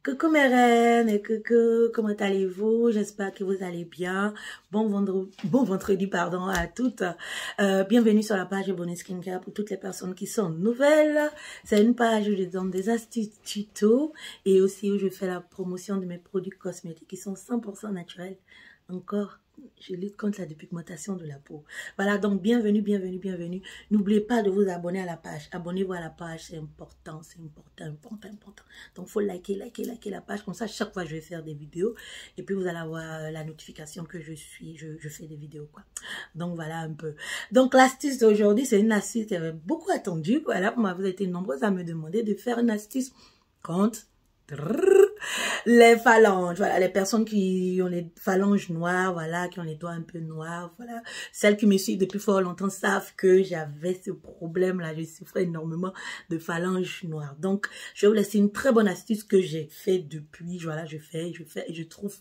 Coucou mes reines et coucou, comment allez-vous? J'espère que vous allez bien. Bon vendredi, pardon, à toutes. Bienvenue sur la page Ebony Skincare pour toutes les personnes qui sont nouvelles. C'est une page où je donne des astuces tuto et aussi où je fais la promotion de mes produits cosmétiques qui sont 100% naturels. Encore, je lutte contre la dépigmentation de la peau. Voilà, donc bienvenue. N'oubliez pas de vous abonner à la page. Abonnez-vous à la page, c'est important. Donc, il faut liker la page. Comme ça, chaque fois, je vais faire des vidéos. Et puis, vous allez avoir la notification que je fais des vidéos, quoi. Donc, voilà un peu. Donc, l'astuce d'aujourd'hui, c'est une astuce qui avait beaucoup attendu. Voilà, vous avez été nombreuses à me demander de faire une astuce contre les phalanges, voilà, les personnes qui ont les phalanges noires, voilà, qui ont les doigts un peu noirs, voilà. Celles qui me suivent depuis fort longtemps savent que j'avais ce problème-là, je souffrais énormément de phalanges noires. Donc, je vais vous laisser une très bonne astuce que j'ai fait depuis, voilà, je fais, et je trouve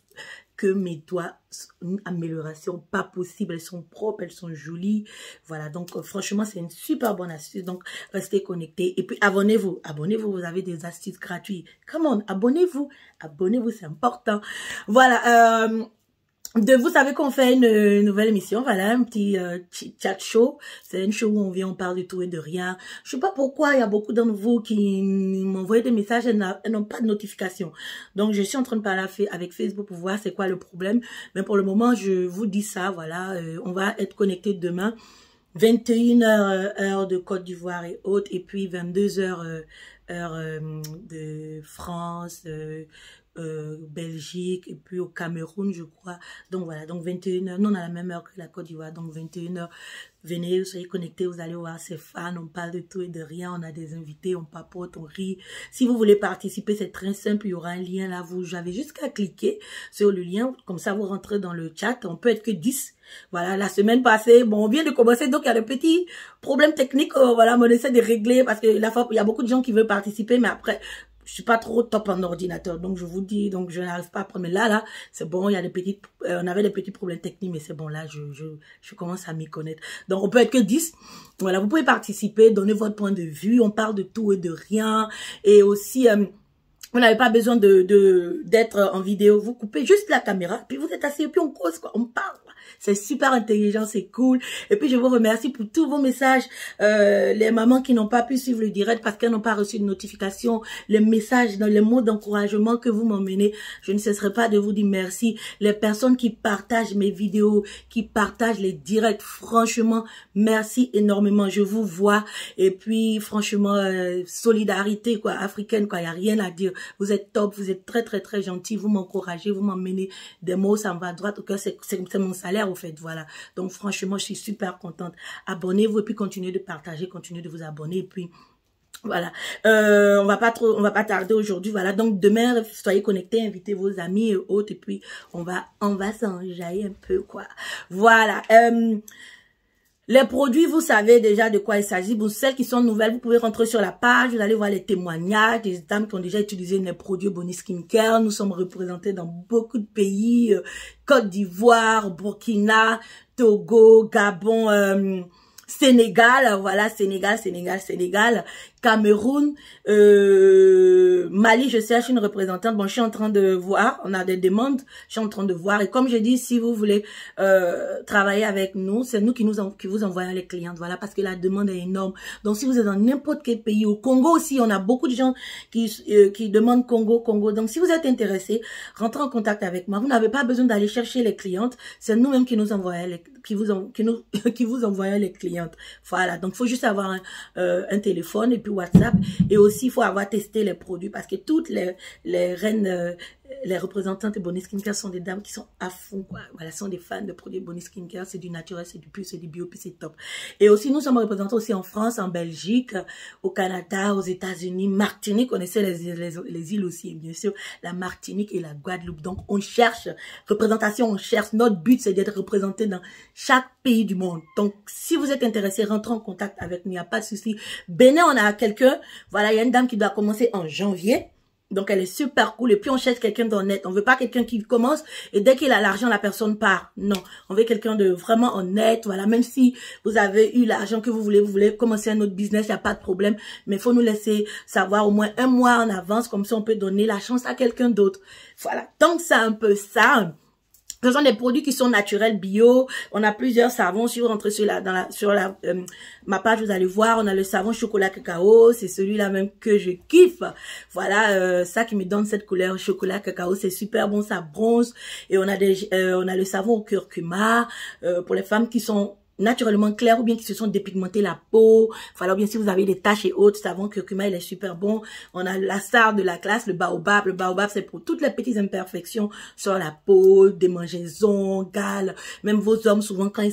que mes doigts sont une amélioration pas possible, elles sont propres, elles sont jolies, voilà, donc franchement c'est une super bonne astuce, donc restez connectés et puis abonnez-vous, vous avez des astuces gratuites, come on, abonnez-vous, c'est important, voilà, vous savez qu'on fait une nouvelle émission, voilà, un petit chat show. C'est une show où on parle de tout et de rien. Je sais pas pourquoi il y a beaucoup d'entre vous qui m'envoient des messages et n'ont pas de notification. Donc, je suis en train de parler avec Facebook pour voir c'est quoi le problème. Mais pour le moment, je vous dis ça, voilà, on va être connectés demain. 21h heure de Côte d'Ivoire et autres, et puis 22h heure de France, Belgique, et puis au Cameroun, je crois. Donc voilà, donc 21h, nous on a la même heure que la Côte d'Ivoire, donc 21h, venez, soyez connectés, vous allez voir ces fans, on parle de tout et de rien, on a des invités, on papote, on rit. Si vous voulez participer, c'est très simple, il y aura un lien là, vous avez juste qu'à cliquer sur le lien, comme ça vous rentrez dans le chat, on peut être que 10. Voilà, la semaine passée, bon, on vient de commencer, donc il y a des petits problèmes techniques, voilà, on essaie de régler, parce que la fois, il y a beaucoup de gens qui veulent participer, mais après, je suis pas trop top en ordinateur, donc je vous dis, donc je n'arrive pas à prendre. Mais là, c'est bon, il y a des petites, on avait des petits problèmes techniques, mais c'est bon, là, je commence à m'y connaître. Donc, on peut être que 10. Voilà, vous pouvez participer, donner votre point de vue, on parle de tout et de rien. Et aussi, vous n'avez pas besoin d'être en vidéo, vous coupez juste la caméra, puis vous êtes assis, et puis on cause, quoi, on parle. C'est super intelligent, c'est cool. Et puis, je vous remercie pour tous vos messages. Les mamans qui n'ont pas pu suivre le direct parce qu'elles n'ont pas reçu de notification. Les messages, les mots d'encouragement que vous m'emmenez. Je ne cesserai pas de vous dire merci. Les personnes qui partagent mes vidéos, qui partagent les directs. Franchement, merci énormément. Je vous vois. Et puis, franchement, solidarité, quoi, africaine, quoi. Il n'y a rien à dire. Vous êtes top. Vous êtes très gentils. Vous m'encouragez. Vous m'emmenez des mots. Ça me va droit au cœur. C'est mon salaire, au fait, voilà. Donc, franchement, je suis super contente. Abonnez-vous et puis continuez de partager, continuez de vous abonner. Et puis, voilà. On va pas tarder aujourd'hui. Voilà. Donc, demain, soyez connectés, invitez vos amis et autres. Et puis, on va s'enjailler un peu, quoi. Voilà. Les produits, vous savez déjà de quoi il s'agit. Pour celles qui sont nouvelles, vous pouvez rentrer sur la page, vous allez voir les témoignages des dames qui ont déjà utilisé les produits Ebony Skincare. Nous sommes représentés dans beaucoup de pays, Côte d'Ivoire, Burkina, Togo, Gabon, Sénégal, voilà, Sénégal, Cameroun, Mali, je cherche une représentante. Bon, je suis en train de voir, on a des demandes, je suis en train de voir. Et comme je dis, si vous voulez travailler avec nous, c'est nous qui vous envoyons les clientes, voilà, parce que la demande est énorme. Donc, si vous êtes dans n'importe quel pays, au Congo aussi, on a beaucoup de gens qui demandent Congo. Donc, si vous êtes intéressé, rentrez en contact avec moi. Vous n'avez pas besoin d'aller chercher les clientes, c'est nous-mêmes qui nous envoyons qui vous envoyons les clientes. Voilà, donc il faut juste avoir un téléphone et puis WhatsApp, et aussi il faut avoir testé les produits, parce que toutes les reines, les représentantes de Ebony Skincare sont des dames qui sont à fond, quoi. Voilà, sont des fans de produits Ebony Skincare, c'est du naturel, c'est du pur, c'est du bio, puis c'est top. Et aussi, nous sommes représentés aussi en France, en Belgique, au Canada, aux États-Unis, Martinique, on essaie les îles aussi, bien sûr, la Martinique et la Guadeloupe. Donc, on cherche représentation, on cherche, notre but, c'est d'être représenté dans chaque pays du monde. Donc, si vous êtes intéressé, rentrez en contact avec nous, il n'y a pas de souci. Bénin, on a quelqu'un, voilà, il y a une dame qui doit commencer en janvier. Donc, elle est super cool. Et puis, on cherche quelqu'un d'honnête. On veut pas quelqu'un qui commence et dès qu'il a l'argent, la personne part. Non. On veut quelqu'un de vraiment honnête. Voilà. Même si vous avez eu l'argent que vous voulez commencer un autre business, il n'y a pas de problème. Mais il faut nous laisser savoir au moins un mois en avance. Comme ça, on peut donner la chance à quelqu'un d'autre. Voilà. Donc, c'est un peu ça. Ce sont des produits qui sont naturels, bio. On a plusieurs savons. Si vous rentrez sur ma page, vous allez voir. On a le savon chocolat cacao. C'est celui-là même que je kiffe. Voilà, ça qui me donne cette couleur chocolat cacao. C'est super bon, ça bronze. Et on a le savon au curcuma pour les femmes qui sont naturellement claires ou bien qui se sont dépigmentées la peau. Voilà, ou bien si vous avez des taches et autres, savon curcuma, il est super bon. On a la star de la classe, le baobab. Le baobab, c'est pour toutes les petites imperfections sur la peau, démangeaisons, gales. Même vos hommes, souvent, quand ils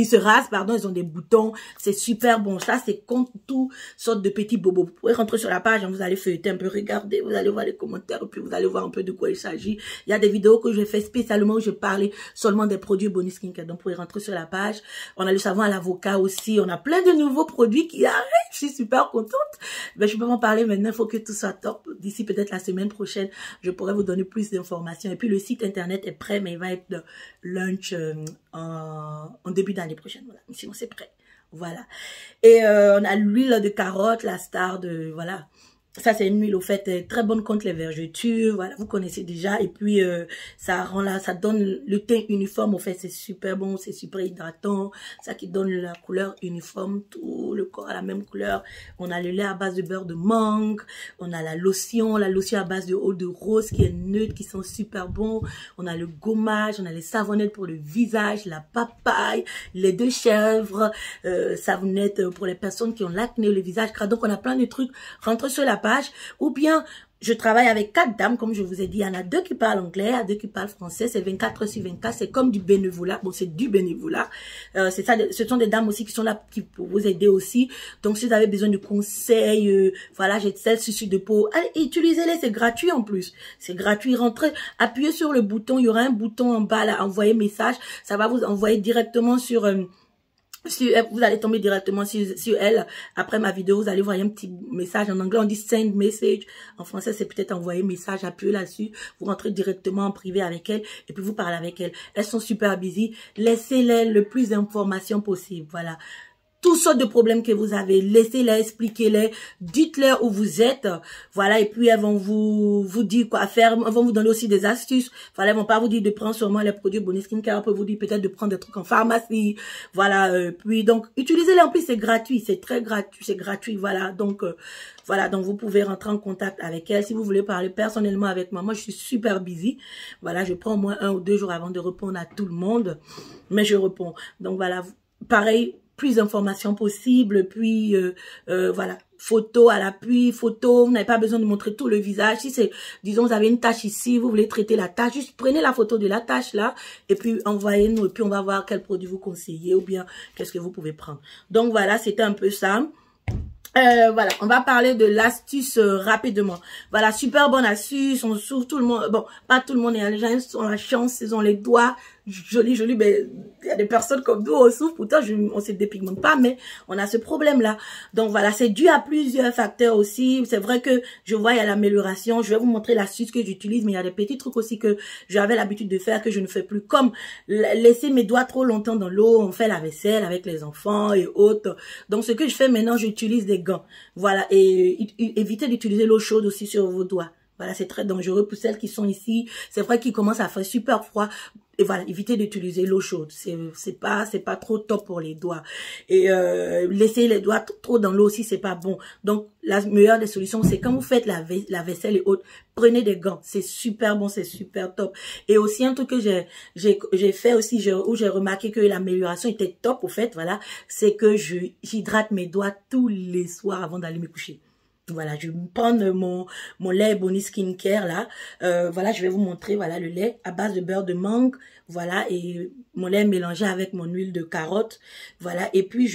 se rasent, pardon, ils ont des boutons. C'est super bon. Ça, c'est contre tout sorte de petits bobos. Vous pouvez rentrer sur la page, hein, vous allez feuilleter un peu, regarder, vous allez voir les commentaires, puis vous allez voir un peu de quoi il s'agit. Il y a des vidéos que j'ai fait spécialement où je parlais seulement des produits Bonnie Skincare. Donc, vous pouvez rentrer sur la page. On a le savon à l'avocat aussi. On a plein de nouveaux produits qui arrivent. Je suis super contente. Mais je peux m'en parler maintenant. Il faut que tout soit top. D'ici peut-être la semaine prochaine, je pourrai vous donner plus d'informations. Et puis, le site internet est prêt, mais il va être de launch en début d'année prochaine. Voilà, sinon c'est prêt. Voilà. Et on a l'huile de carotte, la star de, voilà. Ça, c'est une huile, au fait, très bonne contre les vergetures. Voilà, vous connaissez déjà. Et puis, ça rend là, ça donne le teint uniforme. Au fait, c'est super bon, c'est super hydratant. Ça qui donne la couleur uniforme. Tout le corps a la même couleur. On a le lait à base de beurre de mangue. On a la lotion à base de eau de rose qui est neutre, qui sent super bon. On a le gommage, on a les savonnettes pour le visage, la papaye, les deux chèvres, savonnettes pour les personnes qui ont l'acné, le visage gras. Donc, on a plein de trucs. Rentrez sur la page. Ou bien, je travaille avec 4 dames, comme je vous ai dit. Il y en a 2 qui parlent anglais, il y a 2 qui parlent français. C'est 24 sur 24. C'est comme du bénévolat. Bon, c'est du bénévolat. C'est ça. Ce sont des dames aussi qui sont là pour vous aider aussi. Donc, si vous avez besoin de conseils, voilà, j'ai 7 soucis de peau. Allez, utilisez-les. C'est gratuit en plus. C'est gratuit. Rentrez, appuyez sur le bouton. Il y aura un bouton en bas là, envoyer message. Ça va vous envoyer directement sur... vous allez tomber directement sur elle. Après ma vidéo, vous allez voir un petit message. En anglais, on dit send message. En français, c'est peut-être envoyer message. Appuyez là-dessus. Vous rentrez directement en privé avec elle. Et puis, vous parlez avec elle. Elles sont super busy. Laissez-les le plus d'informations possible. Voilà. Toutes sortes de problèmes que vous avez, laissez-les, expliquez-les, dites-leur où vous êtes, voilà, et puis elles vont vous dire quoi faire, elles vont vous donner aussi des astuces, voilà, elles vont pas vous dire de prendre seulement les produits Bonnie Skincare, elles peuvent vous dire peut-être de prendre des trucs en pharmacie, voilà, puis donc, utilisez-les, en plus c'est gratuit, c'est très gratuit, c'est gratuit, voilà, donc, voilà, donc vous pouvez rentrer en contact avec elle, si vous voulez parler personnellement avec moi, je suis super busy, voilà, je prends au moins 1 ou 2 jours avant de répondre à tout le monde, mais je réponds, donc voilà, pareil, plus d'informations possibles, puis voilà, photo à l'appui, photo, vous n'avez pas besoin de montrer tout le visage, si c'est, disons, vous avez une tache ici, vous voulez traiter la tache, juste prenez la photo de la tache là, et puis envoyez-nous, et puis on va voir quel produit vous conseillez, ou bien qu'est-ce que vous pouvez prendre. Donc voilà, c'était un peu ça. Voilà, on va parler de l'astuce rapidement. Voilà, super bonne astuce, on souffre tout le monde, bon, pas tout le monde, les gens ont la chance, ils ont les doigts jolis, mais il y a des personnes comme nous, on souffre, pourtant on se dépigmente pas, mais on a ce problème-là. Donc voilà, c'est dû à plusieurs facteurs aussi. C'est vrai que je vois, il y a l'amélioration, je vais vous montrer l'astuce que j'utilise, mais il y a des petits trucs aussi que j'avais l'habitude de faire, que je ne fais plus, comme laisser mes doigts trop longtemps dans l'eau, on fait la vaisselle avec les enfants et autres. Donc ce que je fais maintenant, j'utilise des gants. Voilà, et évitez d'utiliser l'eau chaude aussi sur vos doigts. Voilà, c'est très dangereux pour celles qui sont ici. C'est vrai qu'il commence à faire super froid. Et voilà, évitez d'utiliser l'eau chaude. C'est pas trop top pour les doigts. Et laisser les doigts trop dans l'eau aussi, c'est pas bon. Donc, la meilleure des solutions, c'est quand vous faites la vaisselle et autres, prenez des gants. C'est super bon, c'est super top. Et aussi, un truc que j'ai fait aussi, où j'ai remarqué que l'amélioration était top, au fait, voilà, c'est que j'hydrate mes doigts tous les soirs avant d'aller me coucher. Voilà, je vais prendre mon lait Ebony Skincare là. Voilà, je vais vous montrer, voilà, le lait à base de beurre de mangue. Voilà, et mon lait mélangé avec mon huile de carotte. Voilà, et puis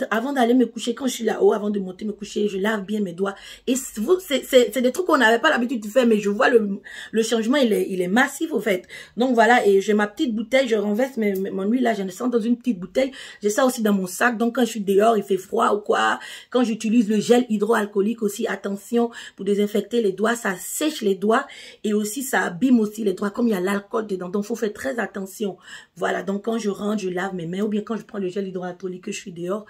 avant d'aller me coucher, quand je suis là-haut, avant de monter me coucher, je lave bien mes doigts. Et c'est des trucs qu'on n'avait pas l'habitude de faire, mais je vois le changement, il est massif au fait. Donc voilà, et j'ai ma petite bouteille, je renverse mon huile là, je le sens dans une petite bouteille. J'ai ça aussi dans mon sac, donc quand je suis dehors, il fait froid ou quoi, quand j'utilise le gel hydroalcoolique aussi, attention, pour désinfecter les doigts, ça sèche les doigts et aussi ça abîme aussi les doigts, comme il y a l'alcool dedans, donc il faut faire très attention. Voilà, donc quand je rentre, je lave mes mains ou bien quand je prends le gel hydroalcoolique que je suis dehors,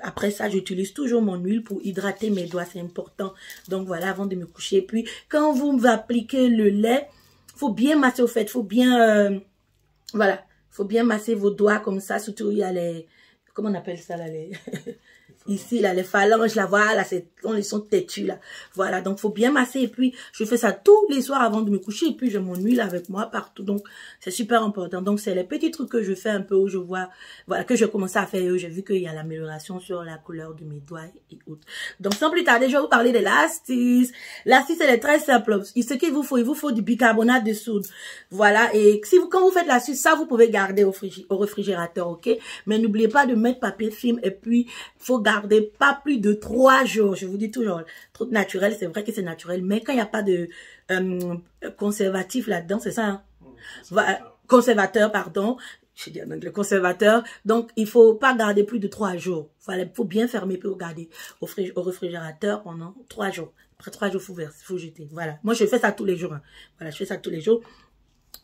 après ça, j'utilise toujours mon huile pour hydrater mes doigts, c'est important. Donc voilà, avant de me coucher. Et puis, quand vous appliquez le lait, faut bien masser au fait, faut bien, voilà, faut bien masser vos doigts comme ça, surtout il y a les, comment on appelle ça là, les... Ici, là, les phalanges, là, voilà, ils sont têtus, là. Voilà, donc, faut bien masser. Et puis, je fais ça tous les soirs avant de me coucher. Et puis, j'ai mon huile avec moi partout. Donc, c'est super important. Donc, c'est les petits trucs que je fais un peu où je vois, voilà, que j'ai commencé à faire. J'ai vu qu'il y a l'amélioration sur la couleur de mes doigts et autres. Donc, sans plus tarder, je vais vous parler de l'astuce. L'astuce, elle est très simple. Ce qu'il vous faut, il vous faut du bicarbonate de soude. Voilà. Et quand vous faites l'astuce, ça, vous pouvez garder au réfrigérateur, ok? Mais n'oubliez pas de mettre papier film. Et puis, faut garder pas plus de 3 jours. Je vous dis toujours, truc naturel, c'est vrai que c'est naturel, mais quand il n'y a pas de conservatif là-dedans, c'est ça, hein? Voilà, conservateur, pardon, je dis donc le conservateur, donc il faut pas garder plus de 3 jours. Voilà, il faut bien fermer puis garder au réfrigérateur pendant 3 jours. Après 3 jours, il faut jeter. Voilà, moi je fais ça tous les jours, hein. Voilà, je fais ça tous les jours.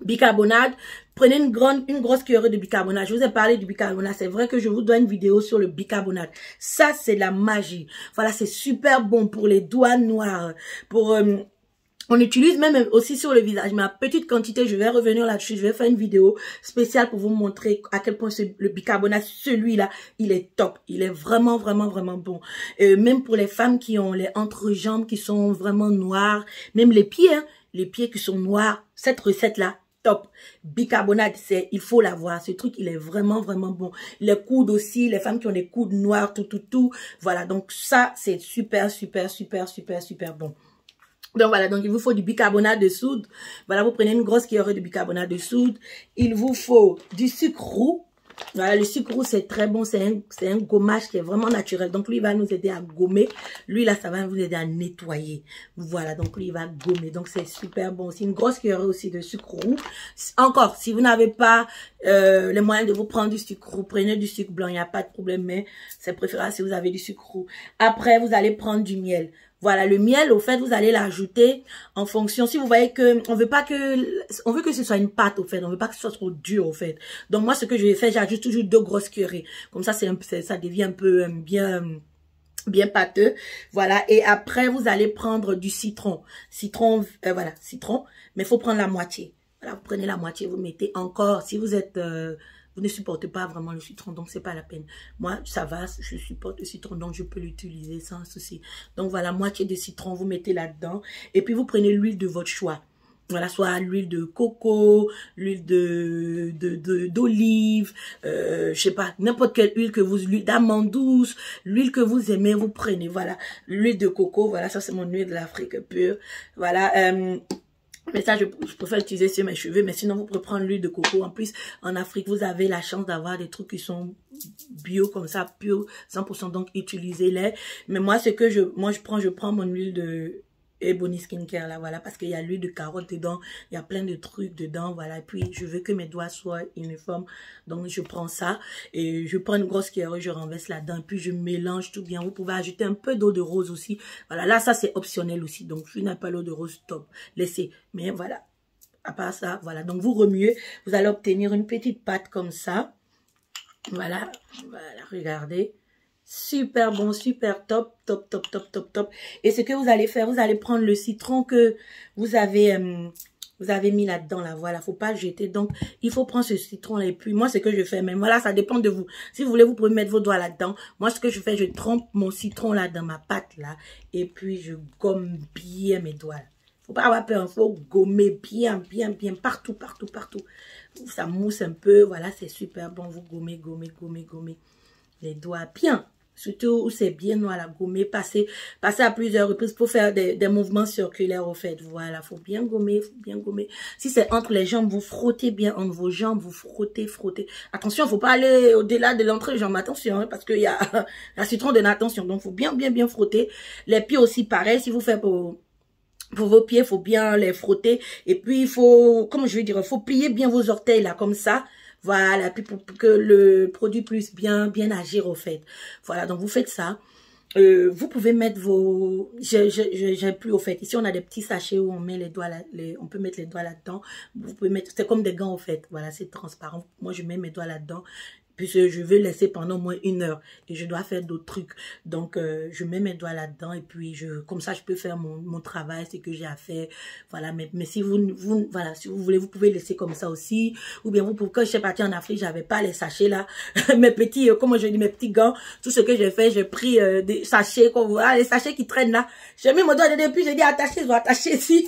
Bicarbonate, prenez une grosse cuillerée de bicarbonate. Je vous ai parlé du bicarbonate. C'est vrai que je vous dois une vidéo sur le bicarbonate. Ça, c'est la magie. Voilà, c'est super bon pour les doigts noirs. On utilise même aussi sur le visage. Mais à petite quantité, je vais revenir là-dessus. Je vais faire une vidéo spéciale pour vous montrer à quel point le bicarbonate, celui-là, il est top. Il est vraiment, vraiment, vraiment bon. Même pour les femmes qui ont les entrejambes qui sont vraiment noires. Même les pieds, hein. Les pieds qui sont noirs. Cette recette-là, top. Bicarbonate, il faut l'avoir. Ce truc, il est vraiment, vraiment bon. Les coudes aussi, les femmes qui ont des coudes noirs, tout. Voilà, donc ça, c'est super, super, super, super, super bon. Donc voilà, donc il vous faut du bicarbonate de soude. Voilà, vous prenez une grosse cuillerée de bicarbonate de soude. Il vous faut du sucre roux. Voilà, le sucre roux, c'est très bon. C'est un gommage qui est vraiment naturel. Donc, lui, il va nous aider à gommer. Lui, là, ça va vous aider à nettoyer. Voilà, donc lui, il va gommer. Donc, c'est super bon aussi. Une grosse cuillerée aussi de sucre roux. Encore, si vous n'avez pas les moyens de vous prendre du sucre roux, prenez du sucre blanc. Il n'y a pas de problème, mais c'est préférable si vous avez du sucre roux. Après, vous allez prendre du miel. Voilà, le miel, au fait, vous allez l'ajouter en fonction. Si vous voyez que on veut que ce soit une pâte, au fait. On veut pas que ce soit trop dur, au fait. Donc, moi, ce que je vais faire, j'ajoute toujours 2 grosses cuillerées. Comme ça, ça devient un peu bien pâteux. Voilà. Et après, vous allez prendre du citron. Voilà, citron. Mais il faut prendre la moitié. Voilà, vous prenez la moitié, vous mettez encore. Si vous êtes... vous ne supportez pas vraiment le citron, donc c'est pas la peine. Moi, ça va, je supporte le citron, donc je peux l'utiliser sans souci. Donc voilà, moitié de citron, vous mettez là-dedans. Et puis, vous prenez l'huile de votre choix. Voilà, soit l'huile de coco, l'huile d'olive, je sais pas, n'importe quelle huile l'huile d'amande douce, l'huile que vous aimez, vous prenez. Voilà, l'huile de coco, voilà, ça c'est mon huile de l'Afrique pure. Voilà, mais ça, je préfère l'utiliser sur mes cheveux. Mais sinon, vous pouvez prendre l'huile de coco. En plus, en Afrique, vous avez la chance d'avoir des trucs qui sont bio comme ça, pure, 100%. Donc, utilisez-les. Mais moi, je prends mon huile de Ebony Skincare, là, voilà. Parce qu'il y a l'huile de carotte dedans. Il y a plein de trucs dedans, voilà. Et puis, je veux que mes doigts soient uniformes. Donc, je prends ça. Et je prends une grosse cuillerée, je renverse là-dedans. Et puis, je mélange tout bien. Vous pouvez ajouter un peu d'eau de rose aussi. Voilà, là, ça, c'est optionnel aussi. Donc, si vous n'avez pas l'eau de rose, top. Laissez. Mais voilà. À part ça, voilà. Donc, vous remuez. Vous allez obtenir une petite pâte comme ça. Voilà. Voilà, regardez. Super bon, super top. Et ce que vous allez faire, vous allez prendre le citron que vous avez mis là-dedans, là, voilà, faut pas jeter. Donc, il faut prendre ce citron-là. Et puis, moi, ce que je fais, mais voilà, ça dépend de vous. Si vous voulez, vous pouvez mettre vos doigts là-dedans. Moi, ce que je fais, je trempe mon citron là dans ma pâte, là. Et puis, je gomme bien mes doigts. Faut pas avoir peur, il faut gommer bien, partout. Ça mousse un peu, voilà, c'est super bon. Vous gommez les doigts bien. surtout où c'est bien noir, la gommer, passer à plusieurs reprises pour faire des mouvements circulaires au fait. Voilà, faut bien gommer, Si c'est entre les jambes, vous frottez bien entre vos jambes, vous frottez. Attention, faut pas aller au-delà de l'entrée des jambes, attention, hein, parce qu'il y a la citron de l'attention, donc faut bien frotter. Les pieds aussi, pareil, si vous faites pour vos pieds, faut bien les frotter. Et puis, il faut, comment je vais dire, faut plier bien vos orteils là, comme ça. Voilà, puis pour que le produit puisse bien agir au fait. Voilà, donc vous faites ça. Vous pouvez mettre vos... J'ai plus au fait. Ici, on a des petits sachets où on met les doigts là, on peut mettre les doigts là-dedans. Vous pouvez mettre... C'est comme des gants au fait. Voilà, c'est transparent. Moi, je mets mes doigts là-dedans. Puisque je vais laisser pendant au moins 1 heure. Et je dois faire d'autres trucs. Donc, je mets mes doigts là-dedans. Et puis, comme ça, je peux faire mon travail, ce que j'ai à faire. Voilà, mais si voilà, si vous voulez, vous pouvez laisser comme ça aussi. Ou bien, quand je suis partie en Afrique, j'avais pas les sachets là. Mes petits, comment je dis, mes petits gants. Tout ce que j'ai fait, j'ai pris des sachets, comme voilà, les sachets qui traînent là. J'ai mis mon doigt dedans, puis j'ai dit attacher, je dois attacher ici.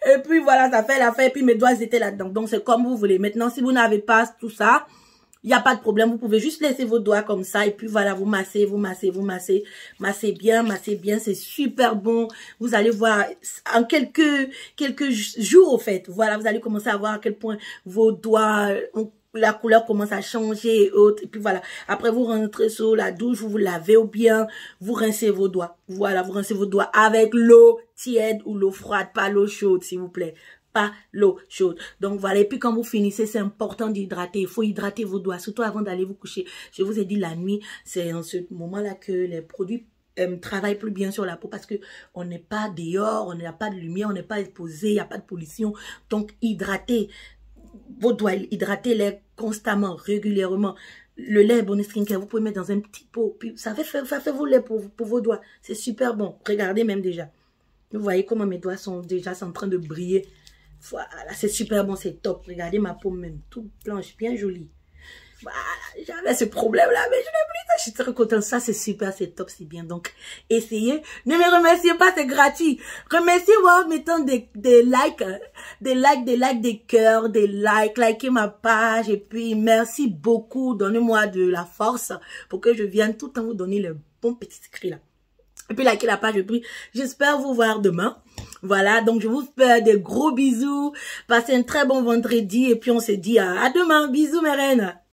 Et puis, voilà, ça fait l'affaire. Et puis, mes doigts étaient là-dedans. Donc, c'est comme vous voulez. Maintenant, si vous n'avez pas tout ça, il n'y a pas de problème, vous pouvez juste laisser vos doigts comme ça et puis voilà, vous massez, massez bien, c'est super bon. Vous allez voir en quelques jours au fait, voilà, vous allez commencer à voir à quel point vos doigts, la couleur commence à changer et autres. Et puis voilà, après vous rentrez sous la douche, vous vous lavez ou bien vous rincez vos doigts. Voilà, vous rincez vos doigts avec l'eau tiède ou l'eau froide, pas l'eau chaude s'il vous plaît. Pas l'eau chaude. Donc voilà, et puis quand vous finissez, c'est important d'hydrater. Il faut hydrater vos doigts, surtout avant d'aller vous coucher. Je vous ai dit la nuit, c'est en ce moment-là que les produits travaillent plus bien sur la peau parce que on n'est pas dehors, on n'a pas de lumière, on n'est pas exposé, il n'y a pas de pollution. Donc hydratez vos doigts, hydratez-les constamment, régulièrement. Le lait Bonne Skincare, vous pouvez mettre dans un petit pot, puis ça fait vos laits pour vos doigts. C'est super bon. Regardez même déjà. Vous voyez comment mes doigts sont déjà en train de briller. Voilà, c'est super bon, c'est top. Regardez ma peau même, toute blanche, bien jolie. Voilà, j'avais ce problème-là, mais je l'ai plus. Je suis très contente. Ça, c'est super, c'est top, c'est bien. Donc, essayez. Ne me remerciez pas, c'est gratuit. Remerciez-moi en mettant des likes, des cœurs, des likes. Likez ma page. Et puis, merci beaucoup. Donnez-moi de la force pour que je vienne tout le temps vous donner le bon petit secret là. Et puis, likez la page. Et puis, j'espère vous voir demain. Voilà, donc je vous fais des gros bisous. Passez un très bon vendredi. Et puis, on se dit à demain. Bisous, mes reines.